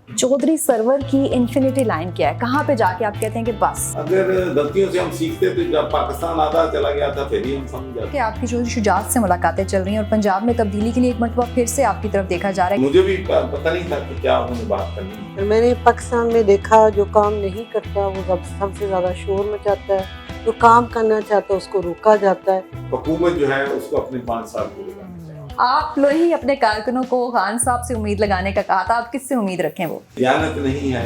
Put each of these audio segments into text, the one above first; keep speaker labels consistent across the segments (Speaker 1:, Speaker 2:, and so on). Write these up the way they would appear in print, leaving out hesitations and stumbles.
Speaker 1: Chaudhary server की infinity line क्या है? कहाँ पे जाके आप कहते हैं कि बस?
Speaker 2: अगर गलतियों से हम सीखते तो जब पाकिस्तान आधा चला गया था फिर ही हम समझ
Speaker 1: कि
Speaker 2: जाते।
Speaker 1: आपकी चौधरी शुजात से मुलाकातें चल रही हैं और पंजाब में तब्दीली के लिए एक मरतबा फिर से आपकी तरफ देखा जा रहा है।
Speaker 2: मुझे भी पता नहीं था कि क्या उन्होंने बात करनी है।
Speaker 3: मैंने पाकिस्तान में देखा जो काम नहीं करता वो सबसे ज़्यादा शोर मचाता है, जो काम करना चाहता है उसको रोका जाता है।
Speaker 2: हुकूमत जो है उसको अपने 5 साल पूरे करने चाहिए।
Speaker 1: आप लोग ही अपने कारकुनों को खान साहब से उम्मीद लगाने का कहा था, आप किससे उम्मीद रखें? वो
Speaker 2: दयानत नहीं है,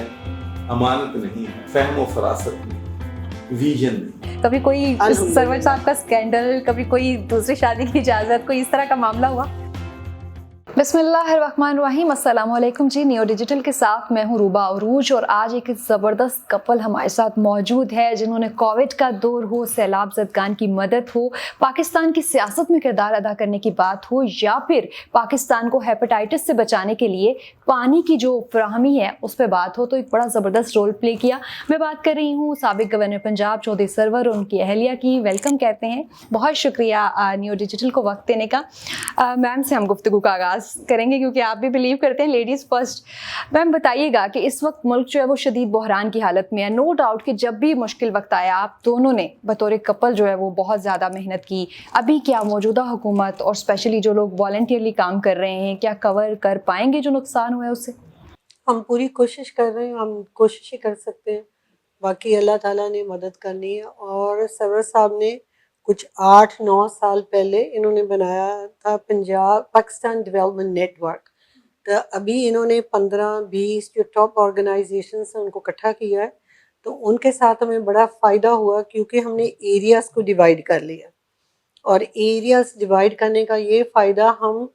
Speaker 2: अमानत नहीं है, फहम व फरासत नहीं, विजन नहीं।
Speaker 1: कभी कोई सरवर साहब का स्कैंडल, कभी कोई दूसरी शादी की इजाज़त, कोई इस तरह का मामला हुआ? बिस्मिल्लाहिर्रहमानिर्रहीम, अस्सलाम वालेकुम जी। नियो डिजिटल के साथ मैं हूँ रूबा अरूज और आज एक ज़बरदस्त कपल हमारे साथ मौजूद है जिन्होंने कोविड का दौर हो, सैलाब ज़दगान की मदद हो, पाकिस्तान की सियासत में किरदार अदा करने की बात हो या फिर पाकिस्तान को हेपेटाइटिस से बचाने के लिए पानी की जो फराहमी है उस पर बात हो, तो एक बड़ा ज़बरदस्त रोल प्ले किया। मैं बात कर रही हूँ साबिक गवर्नर पंजाब चौधरी सरवर और उनकी अहलिया की। वेलकम कहते हैं, बहुत शुक्रिया नियो डिजिटल को वक्त देने का। मैम से हम गुफ्तगू का आगाज़ करेंगे क्योंकि आप भी बिलीव करते हैं लेडीज़ फर्स्ट। मैम बताइएगा कि इस वक्त मुल्क जो है वो शदीद बहरान की हालत में है। नो डाउट कि जब भी मुश्किल वक्त आया आप दोनों ने बतौर कपल जो है वो बहुत ज़्यादा मेहनत की। अभी क्या मौजूदा हुकूमत और स्पेशली जो लोग वॉलंटियरली काम कर रहे हैं क्या कवर कर पाएंगे जो नुकसान हुआ है उससे?
Speaker 3: हम पूरी कोशिश कर रहे हैं, हम कोशिश ही कर सकते हैं, बाकी अल्लाह ताला ने मदद करनी है। और सरवर साहब ने कुछ 8-9 साल पहले इन्होंने बनाया था पंजाब पाकिस्तान डेवलपमेंट नेटवर्क। तो अभी इन्होंने 15-20 जो टॉप ऑर्गेनाइजेशंस हैं उनको इकट्ठा किया है, तो उनके साथ हमें बड़ा फ़ायदा हुआ क्योंकि हमने एरियाज़ को डिवाइड कर लिया। और एरियाज़ डिवाइड करने का ये फ़ायदा हम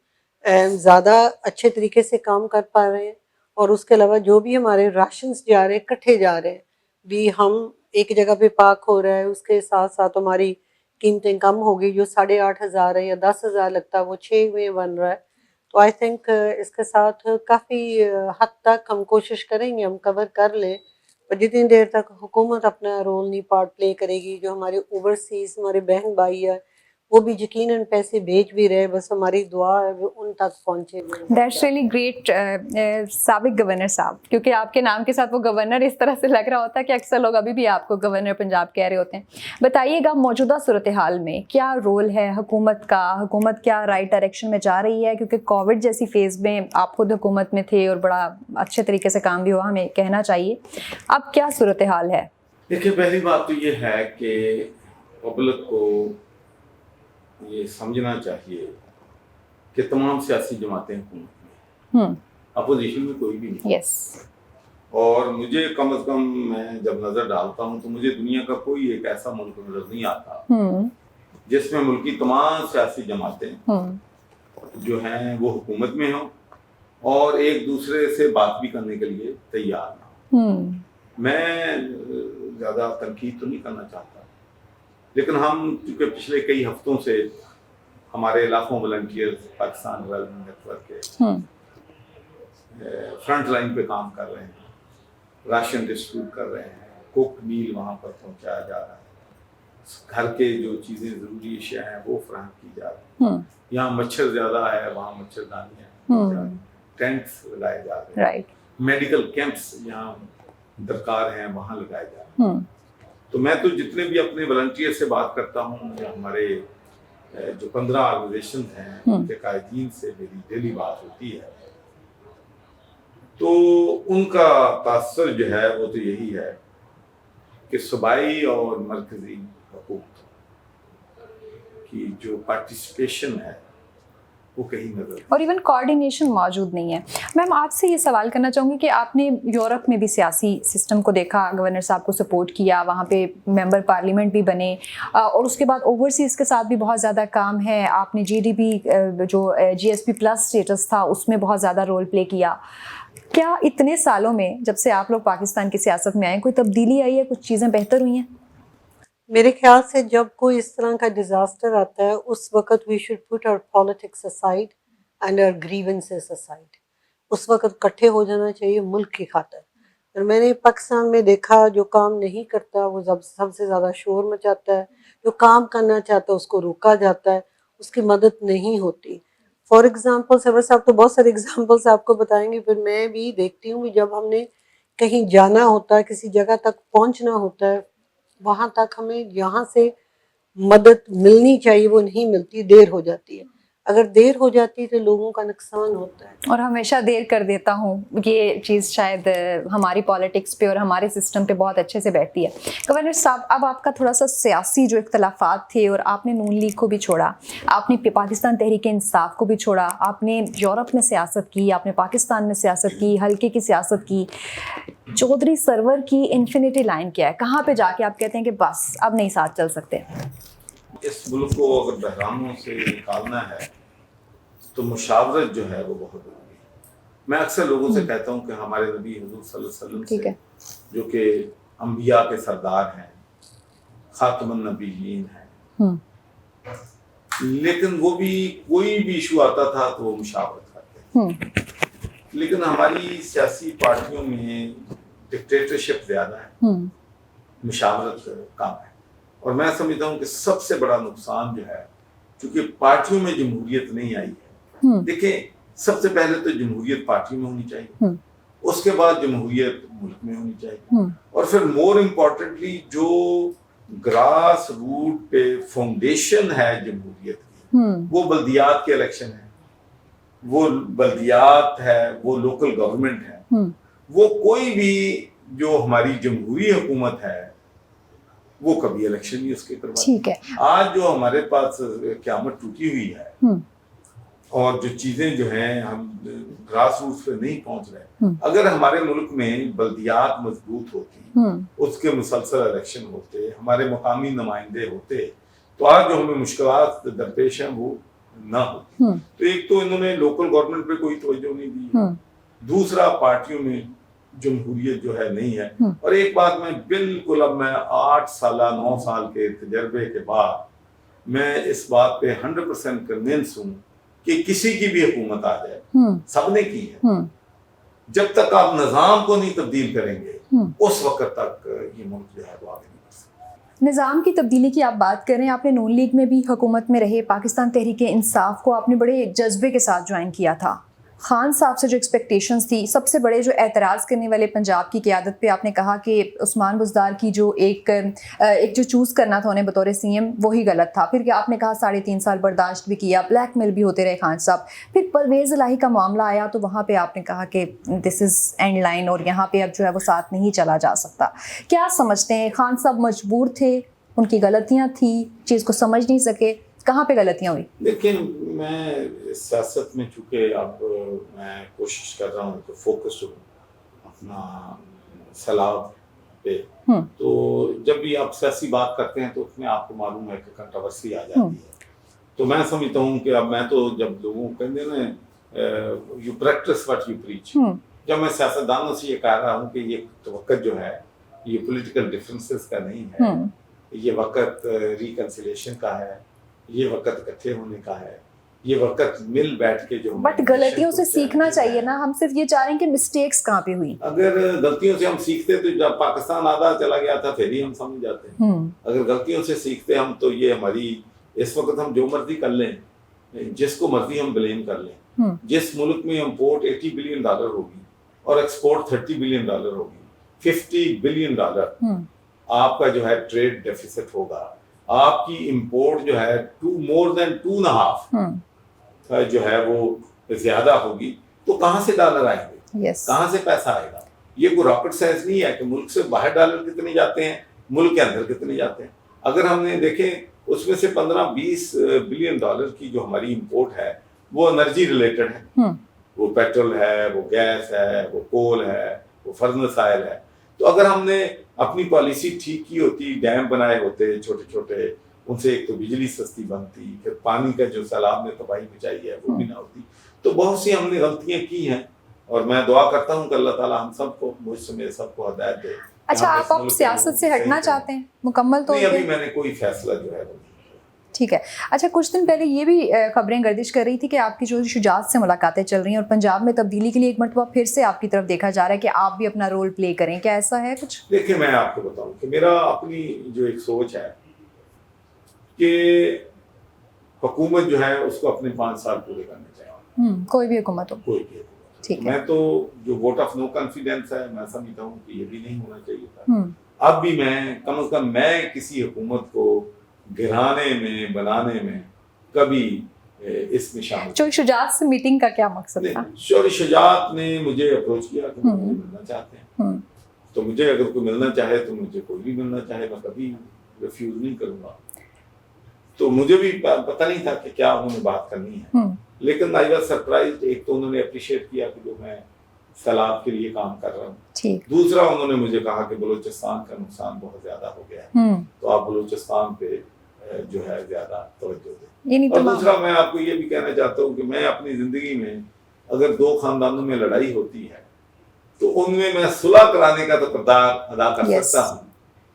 Speaker 3: ज़्यादा अच्छे तरीके से काम कर पा रहे हैं। और उसके अलावा जो भी हमारे राशंस जा रहे हैं इकट्ठे जा रहे हैं, भी हम एक जगह पे पाक हो रहा है, उसके साथ साथ हमारी कीमतें कम हो गई। जो 8,500 है या 10,000 लगता है वो 6 में बन रहा है। तो आई थिंक इसके साथ काफ़ी हद तक हम कोशिश करेंगे हम कवर कर लें, पर जितनी देर तक हुकूमत अपना रोल नहीं पार्ट प्ले करेगी, जो हमारे ओवरसीज़ हमारे बहन भाई है वो भी यकीनन पैसे भेज भी रहे, बस हमारी दुआ है वो उन तक पहुँचे।
Speaker 1: दैट्स रियली ग्रेट साबिक गवर्नर साहब, क्योंकि आपके नाम के साथ वो गवर्नर इस तरह से लग रहा होता है कि अक्सर लोग अभी भी आपको गवर्नर पंजाब कह रहे होते हैं। बताइएगा मौजूदा सूरत हाल में क्या रोल है हुकूमत का? हुकूमत क्या राइट डायरेक्शन में जा रही है? क्योंकि कोविड जैसी फेज़ में आप खुद हुकूमत में थे और बड़ा अच्छे तरीके से काम भी हुआ, हमें कहना चाहिए। अब क्या सूरत हाल है?
Speaker 2: देखिए, पहली बात तो ये है कि पब्लिक को ये समझना चाहिए कि तमाम सियासी जमातें हुकूमत में, अपोजिशन में कोई भी नहीं।
Speaker 1: यस।
Speaker 2: और मुझे कम से कम मैं जब नज़र डालता हूँ तो मुझे दुनिया का कोई एक ऐसा मुल्क नज़र नहीं आता जिसमें मुल्क की तमाम सियासी जमातें जो हैं वो हुकूमत में हों और एक दूसरे से बात भी करने के लिए तैयार ना हो। मैं ज़्यादा तनकीद तो नहीं करना चाहता, लेकिन हम चूँकि पिछले कई हफ्तों से हमारे लाखों वॉलंटियर्स पाकिस्तान डेवलपमेंट नेटवर्क के फ्रंट लाइन पे काम कर रहे हैं, राशन डिस्ट्रीब्यूट कर रहे हैं, कुक मील वहाँ पर पहुँचाया जा रहा है, घर के जो चीज़ें ज़रूरी अशिया हैं वो फराहम की जा रही हैं। यहाँ मच्छर ज़्यादा है वहाँ मच्छरदानियाँ, टेंट्स लगाए जा रहे हैं, मेडिकल कैंप्स यहाँ दरकार हैं वहाँ लगाए जा रहे हैं। तो मैं तो जितने भी अपने वॉलंटियर से बात करता हूँ या हमारे जो 15 ऑर्गेनाइजेशन हैं उनके कायदीन से मेरी डेली बात होती है, तो उनका तासर जो है वो तो यही है कि सूबाई और मरकजी हुकूमत की जो पार्टिसिपेशन है वो कहीं नजर
Speaker 1: और इवन कोऑर्डिनेशन मौजूद नहीं है। मैम आपसे ये सवाल करना चाहूँगी कि आपने यूरोप में भी सियासी सिस्टम को देखा, गवर्नर साहब को सपोर्ट किया, वहाँ पे मेंबर पार्लियामेंट भी बने और उसके बाद ओवरसीज़ के साथ भी बहुत ज़्यादा काम है। आपने जीडीपी जो जीएसपी प्लस स्टेटस था उसमें बहुत ज़्यादा रोल प्ले किया। क्या इतने सालों में जब से आप लोग पाकिस्तान की सियासत में आए कोई तब्दीली आई है, कुछ चीज़ें बेहतर हुई हैं?
Speaker 3: मेरे ख्याल से जब कोई इस तरह का डिज़ास्टर आता है उस वक्त we should put our politics aside and our grievances aside. उस वक्त इकट्ठे हो जाना चाहिए मुल्क की खातिर। और मैंने पाकिस्तान में देखा जो काम नहीं करता वो सबसे ज़्यादा शोर मचाता है, जो काम करना चाहता है उसको रोका जाता है, उसकी मदद नहीं होती। فار ایگزامپل سرور صاحب تو بہت سارے ایگزامپلس آپ کو بتائیں گے، پھر میں بھی دیکھتی ہوں کہ جب ہم نے کہیں جانا ہوتا ہے، کسی جگہ تک پہنچنا ہوتا ہے، وہاں تک ہمیں یہاں سے مدد ملنی چاہیے، وہ نہیں ملتی، دیر ہو جاتی ہے. اگر دیر ہو جاتی ہے تو لوگوں کا نقصان ہوتا ہے.
Speaker 1: اور ہمیشہ دیر کر دیتا ہوں، یہ چیز شاید ہماری پالیٹکس پہ اور ہمارے سسٹم پہ بہت اچھے سے بیٹھتی ہے. گورنر صاحب، اب آپ کا تھوڑا سا سیاسی جو اختلافات تھے، اور آپ نے نون لیگ کو بھی چھوڑا، آپ نے پاکستان تحریک انصاف کو بھی چھوڑا، آپ نے یورپ میں سیاست کی، آپ نے پاکستان میں سیاست کی، حلقے کی سیاست کی. چودھری سرور کی انفینٹی لائن کیا ہے؟ کہاں پہ جا کے آپ کہتے ہیں کہ بس اب نہیں ساتھ چل سکتے؟
Speaker 2: اس ملک کو اگر بحرانوں سے نکالنا ہے تو مشاورت جو ہے وہ بہت ضروری ہے. میں اکثر لوگوں سے کہتا ہوں کہ ہمارے نبی حضور صلی اللہ علیہ وسلم سے، جو کہ انبیاء کے سردار ہیں، خاتم النبیین ہیں، لیکن وہ بھی کوئی بھی ایشو آتا تھا تو وہ مشاورت کرتے ہیں. لیکن ہماری سیاسی پارٹیوں میں ڈکٹیٹرشپ زیادہ ہے، مشاورت کم ہے. اور میں سمجھتا ہوں کہ سب سے بڑا نقصان جو ہے، چونکہ پارٹیوں میں جمہوریت نہیں آئی ہے. دیکھیں، سب سے پہلے تو جمہوریت پارٹی میں ہونی چاہیے، اس کے بعد جمہوریت ملک میں ہونی چاہیے، اور پھر مور امپورٹنٹلی جو گراس روٹ پہ فاؤنڈیشن ہے جمہوریت کی، وہ بلدیات کے الیکشن ہے، وہ بلدیات ہے، وہ لوکل گورنمنٹ ہے. وہ کوئی بھی جو ہماری جمہوری حکومت ہے وہ کبھی الیکشن نہیں اس کے کرواتی. آج جو ہمارے پاس قیامت ٹوٹی ہوئی ہے، اور جو چیزیں جو ہیں ہم گراس روٹ پہ نہیں پہنچ رہے. اگر ہمارے ملک میں بلدیات مضبوط ہوتی، اس کے مسلسل الیکشن ہوتے، ہمارے مقامی نمائندے ہوتے، تو آج جو ہمیں مشکلات درپیش ہیں وہ نہ ہوتی. تو ایک تو انہوں نے لوکل گورنمنٹ پہ کوئی توجہ نہیں دی، دوسرا پارٹیوں میں جمہوریت جو ہے نہیں ہے. اور ایک بات میں بالکل، اب میں 8 سال 9 سال کے تجربے کے بعد میں اس بات پہ 100% کنونس ہوں کہ کسی کی بھی حکومت آ جائے، سب نے کی ہے، جب تک آپ نظام کو نہیں تبدیل کریں گے اس وقت تک یہ ملک جو ہے وہ آگے نہیں بڑھ سکتا.
Speaker 1: نظام کی تبدیلی کی آپ بات کریں، آپ نے نون لیگ میں بھی حکومت میں رہے، پاکستان تحریک انصاف کو آپ نے بڑے جذبے کے ساتھ جوائن کیا تھا. خان صاحب سے جو ایکسپیکٹیشنز تھی، سب سے بڑے جو اعتراض کرنے والے پنجاب کی قیادت پہ، آپ نے کہا کہ عثمان بزدار کی جو ایک جو چوز کرنا تھا انہیں بطور سی ایم، وہی غلط تھا. پھر آپ نے کہا 3.5 سال برداشت بھی کیا، بلیک میل بھی ہوتے رہے خان صاحب. پھر پرویز الہی کا معاملہ آیا تو وہاں پہ آپ نے کہا کہ دس از اینڈ لائن، اور یہاں پہ اب جو ہے وہ ساتھ نہیں چلا جا سکتا. کیا سمجھتے ہیں، خان صاحب مجبور تھے، ان کی غلطیاں تھیں، چیز کو سمجھ نہیں سکے، کہاں پہ غلطیاں ہوئی؟
Speaker 2: لیکن میں سیاست میں چونکہ اب میں کوشش کر رہا ہوں کہ فوکس ہوں اپنا سیلاب پہ، تو جب بھی آپ سیاسی بات کرتے ہیں تو اس میں آپ کو معلوم ہے کہ کنٹروورسی آ جاتی ہے. تو میں سمجھتا ہوں کہ اب میں تو جب لوگوں کو کہتے ہیں نا you practice what you preach, جب میں سیاستدانوں سے یہ کہہ رہا ہوں کہ یہ وقت جو ہے یہ پولیٹیکل ڈفرینسز کا نہیں ہے، یہ وقت ریکنسیلیشن کا ہے، یہ وقت اکٹھے ہونے کا ہے، یہ وقت مل بیٹھ کے جو
Speaker 1: بٹ غلطیوں سے سیکھنا چاہیے نا. ہم صرف یہ چاہ رہے ہیں کہ مسٹیکس کہاں پہ ہوئی.
Speaker 2: اگر غلطیوں سے ہم سیکھتے تو جب پاکستان آدھا چلا گیا تھا پھر ہی ہم سمجھ جاتے ہیں. اگر غلطیوں سے سیکھتے ہم تو یہ ہماری اس وقت ہم جو مرضی کر لیں، جس کو مرضی ہم بلیم کر لیں. جس ملک میں امپورٹ $80 بلین ہوگی اور ایکسپورٹ $30 بلین ہوگی، $50 بلین آپ کا جو ہے ٹریڈ ڈیفیسٹ ہوگا، آپ کی امپورٹ جو ہے more than 2.5 جو ہے وہ زیادہ ہوگی، تو کہاں سے ڈالر آئیں گے؟ کہاں سے پیسہ آئے گا؟ یہ کوئی راکٹ سائنس نہیں ہے کہ ملک سے باہر ڈالر کتنے جاتے ہیں، ملک کے اندر کتنے جاتے ہیں. اگر ہم نے دیکھیں اس میں سے $15-20 بلین کی جو ہماری امپورٹ ہے وہ انرجی ریلیٹڈ ہے، وہ پیٹرول ہے، وہ گیس ہے، وہ کول ہے، وہ فرنس آئل ہے. تو اگر ہم نے اپنی پالیسی ٹھیک کی ہوتی، ڈیم بنائے ہوتے چھوٹے چھوٹے، ان سے ایک تو بجلی سستی بنتی، پھر پانی کا جو سیلاب نے تباہی مچائی ہے وہ بھی نہ ہوتی. تو بہت سی ہم نے غلطیاں کی ہیں، اور میں دعا کرتا ہوں کہ اللہ تعالیٰ ہم سب کو، مجھ سے سب کو ہدایت دے.
Speaker 1: اچھا، آپ سیاست سے ہٹنا چاہتے ہیں مکمل طور پہ؟
Speaker 2: ابھی میں نے کوئی فیصلہ جو ہے
Speaker 1: ٹھیک ہے. اچھا، کچھ دن پہلے یہ بھی خبریں گردش کر رہی تھی کہ آپ کی جو شجاعت سے ملاقاتیں چل رہی ہیں اور پنجاب میں تبدیلی کے لیے ایک مرتبہ پھر سے آپ کی طرف دیکھا جا رہا ہے کہ آپ بھی اپنا رول پلے کریں. کیا ایسا ہے کچھ؟
Speaker 2: دیکھیں، میں آپ کو بتاؤں کہ میرا اپنی جو ایک سوچ ہے کہ حکومت جو ہے اس کو اپنے 5 سال پورے کرنے چاہیے.
Speaker 1: कोई भी हुकूमत हो।
Speaker 2: कोई भी।
Speaker 1: ठीक है।
Speaker 2: मैं तो जो वोट ऑफ नो कॉन्फिडेंस है, मैं समझता हूँ कि ये भी नहीं होना चाहिए था। अब भी मैं कम से कम मैं किसी हुकूमत को गिराने में, बनाने में कभी इसमें शामिल
Speaker 1: चोरी शुजात से मीटिंग का क्या मकसद था?
Speaker 2: शौरी शुजात ने मुझे अप्रोच किया कि मुझे मिलना चाहते हैं, तो मुझे अगर कोई मिलना चाहे तो मुझे कोई भी मिलना चाहे, मैं कभी रिफ्यूज नहीं करूँगा। तो मुझे भी पता नहीं था कि क्या उन्होंने बात करनी है, लेकिन आई वाज सरप्राइज्ड। एक तो उन्होंने अप्रिशिएट किया कि जो मैं सैलाब के लिए काम कर रहा हूँ, दूसरा उन्होंने मुझे कहा कि बलूचिस्तान का नुकसान बहुत ज्यादा हो गया है, तो आप बलूचिस्तान पे जो है ज्यादा तवज्जो दें। और दूसरा मैं आपको ये भी कहना चाहता हूँ कि मैं अपनी जिंदगी में अगर दो खानदानों में लड़ाई होती है तो उनमें मैं सुलह कराने का तो किरदार अदा कर सकता हूँ,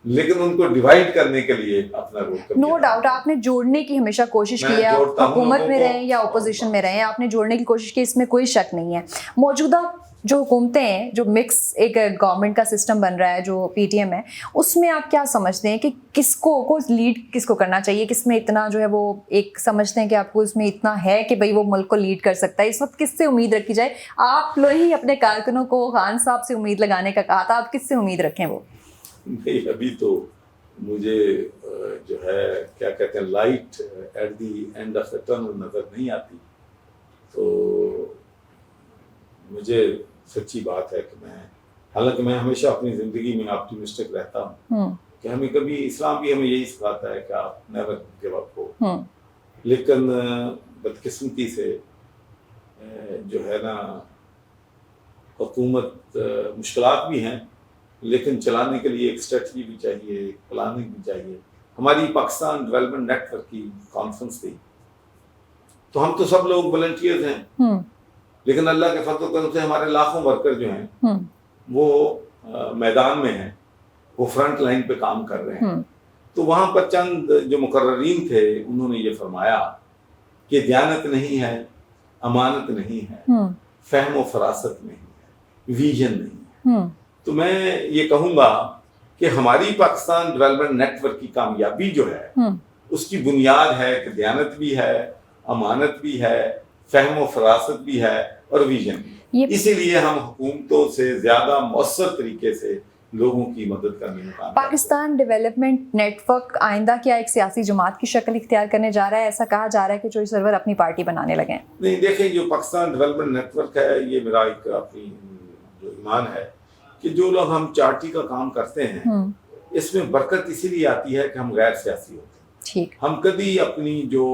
Speaker 2: लेकिन उनको डिवाइड करने के लिए अपना रोल
Speaker 1: नो डाउट आपने जोड़ने की हमेशा कोशिश की है, हुकूमत में रहे या ओपोजिशन में रहे, आपने जोड़ने की कोशिश की, इसमें कोई शक नहीं है। मौजूदा जो हुकूमतें हैं, जो मिक्स एक गवर्नमेंट का सिस्टम बन रहा है जो पीटीएम है, उसमें आप क्या समझते हैं कि किसको लीड किसको करना चाहिए, किसमें इतना जो है वो एक समझते हैं कि आपको इसमें इतना है कि भाई वो मुल्क को लीड कर सकता है, इस वक्त किससे उम्मीद रखी जाए? आप लोग ही अपने कारकुनों को खान साहब से उम्मीद लगाने का कहा था, आप किससे उम्मीद रखें? वो
Speaker 2: नहीं, अभी तो मुझे जो है क्या कहते हैं light at the end of the tunnel नजर नहीं आती। तो मुझे सच्ची बात है कि हालांकि मैं हमेशा अपनी जिंदगी में ऑप्टिमिस्टिक रहता हूँ कि हमें कभी, इस्लाम भी हमें यही सिखाता है कि आप नेवर गिव अप हो, लेकिन बदकिस्मती से जो है ना हुकूमत मुश्किलात भी हैं, लेकिन चलाने के लिए एक स्ट्रेटजी भी चाहिए, एक प्लानिंग भी चाहिए। हमारी पाकिस्तान डेवलपमेंट नेटवर्क की कॉन्फ्रेंस थी, तो हम तो सब लोग वॉलंटियर्स हैं, लेकिन अल्लाह के फजल करम से हमारे लाखों वर्कर जो हैं वो मैदान में हैं, वो फ्रंट लाइन पे काम कर रहे हैं। तो वहाँ पर चंद जो मुकर्ररीन थे उन्होंने ये फरमाया कि दयानत नहीं है, अमानत नहीं है, फहम व फरासत नहीं है, विजन नहीं है। तो मैं ये कहूँगा कि हमारी पाकिस्तान डेवलपमेंट नेटवर्क की कामयाबी जो है उसकी बुनियाद है कि दयानत भी है, अमानत भी है, फहम व फरासत भी है और विजन भी। इसीलिए हम हुकूमतों से ज्यादा मौसर तरीके से लोगों की मदद करने में कामयाब।
Speaker 1: पाकिस्तान डेवलपमेंट नेटवर्क आइंदा क्या एक सियासी जमात की शक्ल इख्तियार करने जा रहा है? ऐसा कहा जा रहा है कि चोरी सरवर अपनी पार्टी बनाने लगे हैं।
Speaker 2: नहीं, देखिए जो पाकिस्तान डेवलपमेंट नेटवर्क है, ये मेरा एक अपनी जो ईमान है कि जो लोग हम चार्टी का काम करते हैं इसमें बरकत इसीलिए आती है कि हम गैर सियासी होते हैं।
Speaker 1: ठीक, हम
Speaker 2: कभी अपनी जो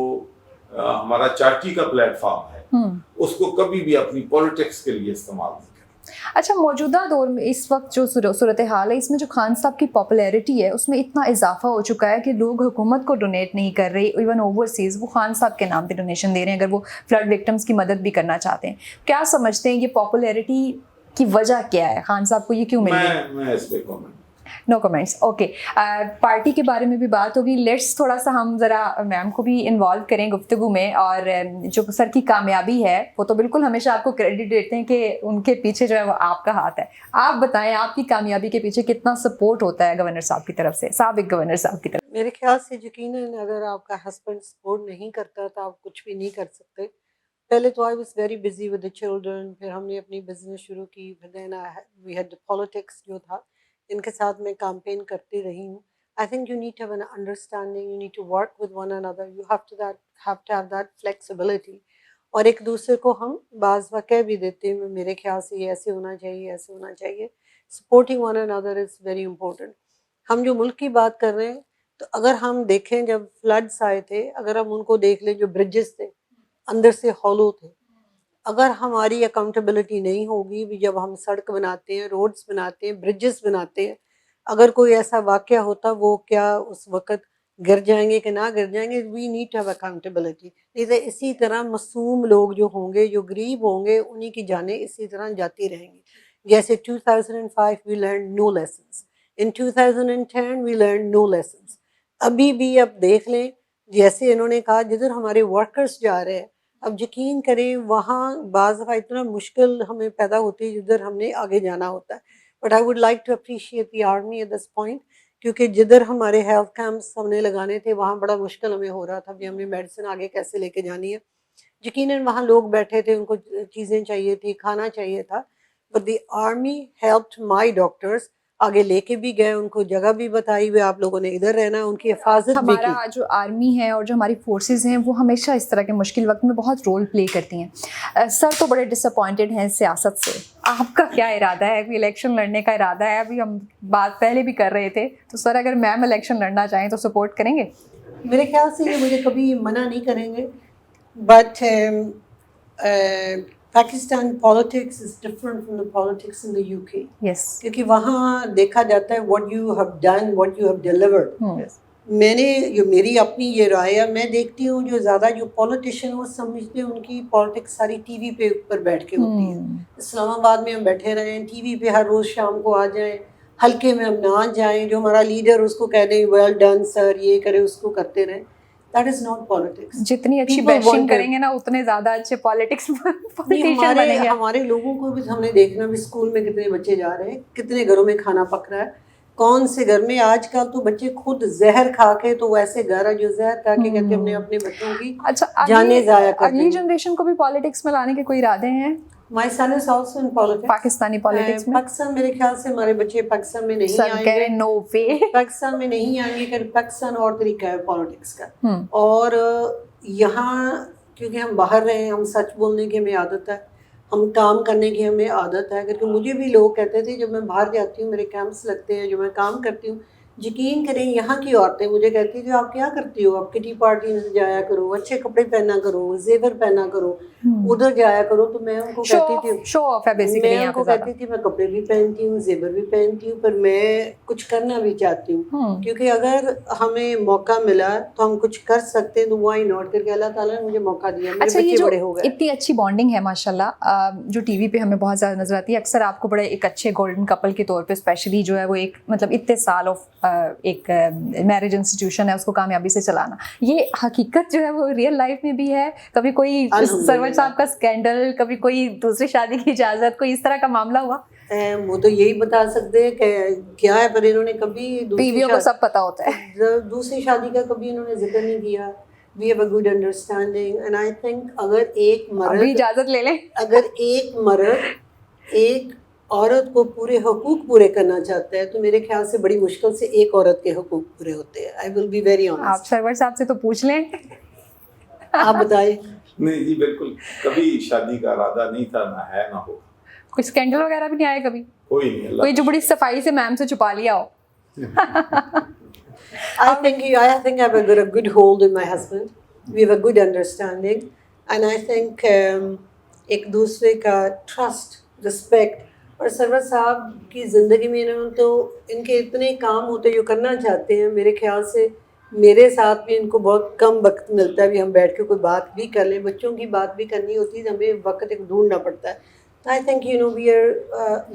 Speaker 2: हमारा चार्टी का प्लेटफॉर्म है उसको कभी भी अपनी पॉलिटिक्स के लिए इस्तेमाल नहीं करें।
Speaker 1: अच्छा, मौजूदा दौर में इस वक्त जो सूरत हाल है, इसमें जो खान साहब की पॉपुलैरिटी है उसमें इतना इजाफा हो चुका है कि लोग हुकूमत को डोनेट नहीं कर रहे, इवन ओवरसीज वो खान साहब के नाम पे डोनेशन दे रहे हैं अगर वो फ्लड विक्टिम्स की मदद भी करना चाहते हैं। क्या समझते हैं ये पॉपुलैरिटी की वजह क्या है? खान साहब को ये क्यों मिल रही है?
Speaker 2: मैं इस पे comment
Speaker 1: no comments. Okay, party के बारे में भी बात होगी, लेट्स थोड़ा सा हम ज़रा मैम को भी इन्वॉल्व करें गुफ्तगू में। और जो सर की कामयाबी है वो तो बिल्कुल हमेशा आपको क्रेडिट देते हैं कि उनके पीछे जो है वो आपका हाथ है। आप बताएं आपकी कामयाबी के पीछे कितना सपोर्ट होता है गवर्नर साहब की तरफ से, साबिक गवर्नर साहब की तरफ?
Speaker 3: मेरे ख्याल से यकीनन अगर आपका हस्बैंड सपोर्ट नहीं करता तो आप कुछ भी नहीं कर सकते। पहले तो I was very busy with the children, फिर हमने अपनी बिजनेस शुरू की, फिर देन वी हैड पॉलिटिक्स जो था, इनके साथ मैं कैंपेन करती रही हूँ। I think you need to have an understanding, you need to work with one another, you have to have that flexibility. और एक दूसरे को हम बाज़ कह भी देते हैं, मेरे ख्याल से ये ऐसे होना चाहिए, ऐसे होना चाहिए। Supporting one another is very important. हम जो मुल्क की बात कर रहे हैं, तो अगर हम देखें जब फ्लड्स आए थे, अगर हम उनको देख लें, जो ब्रिजेस थे अंदर से हॉलो थे, अगर हमारी अकाउंटेबिलिटी नहीं होगी भी, जब हम सड़क बनाते हैं, रोड्स बनाते हैं, ब्रिजेस बनाते हैं, अगर कोई ऐसा वाक़या होता वो क्या उस वक़्त गिर जाएंगे कि ना गिर जाएंगे? We need to have accountability. नहीं तो इसी तरह मासूम लोग जो होंगे, जो गरीब होंगे, उन्हीं की जानें इसी तरह जाती रहेंगी। जैसे 2005 we learn no lessons, in 2010 we learn no lessons. अभी भी अब देख लें, जैसे इन्होंने कहा जिधर हमारे वर्कर्स जा रहे हैं, अब यकीन करें वहाँ बाज़ दफ़ा इतना मुश्किल हमें पैदा होती है जिधर हमने आगे जाना होता है। But I would like to appreciate the army at this point, क्योंकि जिधर हमारे हेल्थ कैंप्स हमने लगाने थे वहाँ बड़ा मुश्किल हमें हो रहा था भी हमने मेडिसिन आगे कैसे लेके जानी है। یقیناً وہاں لوگ بیٹھے تھے، ان کو چیزیں چاہیے تھی، کھانا چاہیے تھا، but the army helped my doctors, آگے لے کے بھی گئے، ان کو جگہ بھی بتائی ہوئی آپ لوگوں نے ادھر رہنا ہے، ان کی حفاظت بھی کی.
Speaker 1: ہمارا جو آرمی ہے اور جو ہماری فورسز ہیں وہ ہمیشہ اس طرح کے مشکل وقت میں بہت رول پلے کرتی ہیں. سر تو بڑے ڈس اپوائنٹڈ ہیں سیاست سے، آپ کا کیا ارادہ ہے؟ ابھی الیکشن لڑنے کا ارادہ ہے؟ ابھی ہم بات پہلے بھی کر رہے تھے، تو سر اگر میم الیکشن لڑنا چاہیں تو سپورٹ کریں گے؟
Speaker 3: میرے خیال سے یہ مجھے کبھی منع نہیں کریں گے، but Pakistan politics is different from the politics in the UK.
Speaker 1: یس.
Speaker 3: کیونکہ وہاں دیکھا جاتا ہے what you have done, what you have delivered. میں نے جو میری اپنی یہ رائے ہے، میں دیکھتی ہوں جو زیادہ جو پولیٹیشین وہ سمجھتے ہیں ان کی پالیٹکس ساری ٹی وی پہ اوپر بیٹھ کے ہوتی ہے. اسلام آباد میں ہم بیٹھے رہیں، ٹی وی پہ ہر روز شام کو آ جائیں، حلقے میں ہم نہ جائیں، جو ہمارا لیڈر اس کو کہہ دیں ویل ڈن سر، یہ کرے اس کو کرتے رہیں. That is not politics.
Speaker 1: جتنی اچھی بیشنگ کریں گے نا اتنے زیادہ اچھے
Speaker 3: ہمارے لوگوں کو بھی ہم نے دیکھنا بھی اسکول میں کتنے بچے جا رہے ہیں، کتنے گھروں میں کھانا پک رہا ہے، کون سے گھر میں آج کل تو بچے خود زہر کھا کے، تو ویسے گھر ہے جو زہر کھا کے کہتے ہیں اپنے بچوں کی جانیں ضائع کرتے ہیں.
Speaker 1: اگلی جنریشن کو بھی پالیٹکس میں لانے کے کوئی ارادے ہیں؟
Speaker 3: My son is also in politics.
Speaker 1: Pakistani politics میں؟
Speaker 3: پاکستان میرے خیال سے ہمارے بچے پاکستان میں نہیں آئیں گے.
Speaker 1: نو وے.
Speaker 3: پاکستان میں نہیں آئیں گے کہ پاکستان اور طریقہ ہے پالیٹکس کا. اور یہاں کیونکہ ہم باہر رہے ہیں، ہم سچ بولنے کی ہمیں عادت ہے، ہم کام کرنے کی ہمیں عادت ہے. کیونکہ مجھے بھی لوگ کہتے تھے جب میں باہر جاتی ہوں، میرے کیمپس لگتے ہیں، جو میں کام کرتی ہوں، یقین کریں یہاں کی عورتیں مجھے کہتی تھی آپ کیا کرتی ہو، آپ کٹی پارٹی میں جایا کرو، اچھے کپڑے پہنا کرو، زیور پہنا کرو، ادھر جایا کرو. تو میں ان کو کہتی تھی،
Speaker 1: شو آف ہے بیسیکلی.
Speaker 3: میں ان کو کہتی تھی میں کپڑے بھی پہنتی ہوں، زیور بھی پہنتی ہوں، پر میں کچھ کرنا بھی چاہتی ہوں. کیونکہ اگر ہمیں موقع ملا تو ہم کچھ کر سکتے ہیں، تو وائی ناٹ، کر کے اللہ تعالیٰ نے مجھے موقع دیا. میرے بچے بڑے ہو گئے.
Speaker 1: اتنی اچھی بانڈنگ ہے ماشاء اللہ جو ٹی وی پہ ہمیں بہت زیادہ نظر آتی ہے. اکثر آپ کو بڑے ایک اچھے گولڈن کپل کے طور پہ اسپیشلی جو ہے وہ ایک مطلب اتنے سال آف ایک میرج انسٹیٹیوشن ہے اس کو کامیابی سے چلانا، یہ حقیقت جو ہے وہ ریئل لائف میں بھی ہے. کبھی کوئی سرور صاحب کا اسکینڈل، کبھی کوئی دوسری شادی کی اجازت، کوئی اس طرح کا معاملہ ہوا؟
Speaker 3: وہ تو یہی بتا سکتے ہیں کہ کیا ہے، پر انہوں نے کبھی
Speaker 1: بیویوں کو سب پتا ہوتا ہے،
Speaker 3: دوسری شادی کا کبھی انہوں نے ذکر نہیں کیا. We have a good understanding and I think اگر ایک مرد
Speaker 1: اجازت لے لیں،
Speaker 3: اگر ایک مرد ایک عورت کو پورے حقوق پورے کرنا چاہتا ہے تو میرے خیال سے بڑی مشکل سے ایک عورت کے حقوق پورے ہوتے ہیں. I will be very honest.
Speaker 1: آپ سرور صاحب سے تو پوچھ لیں.
Speaker 3: آپ بتائیں.
Speaker 2: نہیں جی بالکل، کبھی شادی کا ارادہ نہیں تھا، نہ ہے نہ ہو.
Speaker 1: کوئی اسکینڈل وغیرہ بھی نہیں آئے کبھی؟
Speaker 2: کوئی نہیں.
Speaker 1: کوئی جو بڑی صفائی سے میم سے چھپا لیا ہو؟
Speaker 3: I think I have a good hold in my husband. We have a good understanding and I think ایک دوسرے کا ٹرسٹ، رسپیکٹ. اور سرور صاحب کی زندگی میں تو ان کے اتنے کام ہوتے جو کرنا چاہتے ہیں، میرے خیال سے میرے ساتھ بھی ان کو بہت کم وقت ملتا ہے بھی ہم بیٹھ کے کوئی بات بھی کر لیں. بچوں کی بات بھی کرنی ہوتی ہے، ہمیں وقت ایک ڈھونڈنا پڑتا ہے. I think we are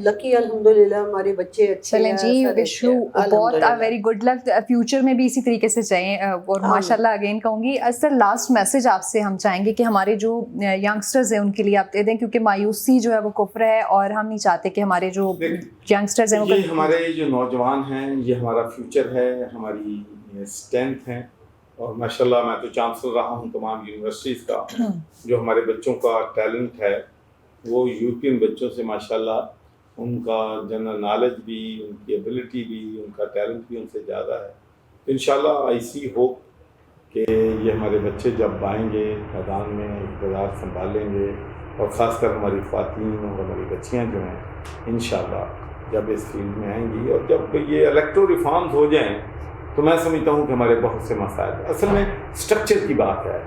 Speaker 3: lucky الحمدللہ، ہمارے بچے اچھے ہیں.
Speaker 1: چلیں جی، وش یو بہت ویری گڈ لک، فیوچر میں بھی اسی طریقے سے چاہیں. اور ماشاء اللہ اگین کہوں گی سر، لاسٹ میسج آپ سے ہم چاہیں گے کہ ہمارے جو ینگسٹرز ہیں ان کے لیے آپ دے دیں، کیونکہ مایوسی جو ہے وہ کفر ہے اور ہم نہیں چاہتے کہ ہمارے جو ینگسٹرز ہیں
Speaker 2: یہ ہمارے جو نوجوان ہیں یہ ہمارا فیوچر ہے، ہماری اسٹرینتھ ہیں. اور ماشاء اللہ میں تو چانسلر رہا ہوں تمام یونیورسٹیز کا. جو ہمارے بچوں کا ٹیلنٹ ہے وہ یورپین بچوں سے ماشاءاللہ ان کا جنرل نالج بھی، ان کی ایبلٹی بھی، ان کا ٹیلنٹ بھی ان سے زیادہ ہے. انشاءاللہ آئی سی ہوپ کہ یہ ہمارے بچے جب آئیں گے میدان میں اقتدار سنبھالیں گے، اور خاص کر ہماری خواتین اور ہماری بچیاں جو ہیں انشاءاللہ جب اس فیلڈ میں آئیں گی، اور جب یہ الیکٹرو ریفارمز ہو جائیں تو میں سمجھتا ہوں کہ ہمارے بہت سے مسائل اصل میں اسٹرکچر کی بات ہے.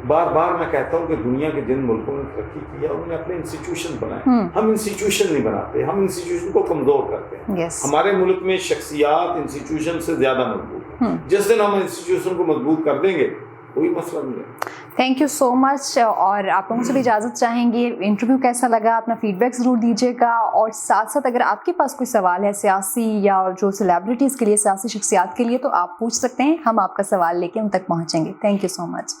Speaker 2: بار بار میں کہتا ہوں کہ دنیا کے جن ملکوں نے ترقی کی ہے انہوں نے اپنے انسٹیٹیوشن بنائے. ہم انسٹیٹیوشن نہیں بناتے، ہم انسٹیٹیوشن کو کمزور کرتے ہیں. ہمارے ملک میں شخصیات انسٹیٹیوشن سے زیادہ مضبوط ہیں. جس دن ہم انسٹیٹیوشن کو مضبوط کر دیں گے کوئی مسئلہ نہیں ہے.
Speaker 1: تھینک یو سو مچ. اور آپ لوگوں سے بھی اجازت چاہیں گے. انٹرویو کیسا لگا اپنا فیڈ بیک ضرور دیجیے گا، اور ساتھ ساتھ اگر آپ کے پاس کوئی سوال ہے سیاسی یا جو سیلیبریٹیز کے لیے، سیاسی شخصیات کے لیے، تو آپ پوچھ سکتے ہیں. ہم آپ کا سوال لے کے ان تک پہنچیں گے. Thank you so much.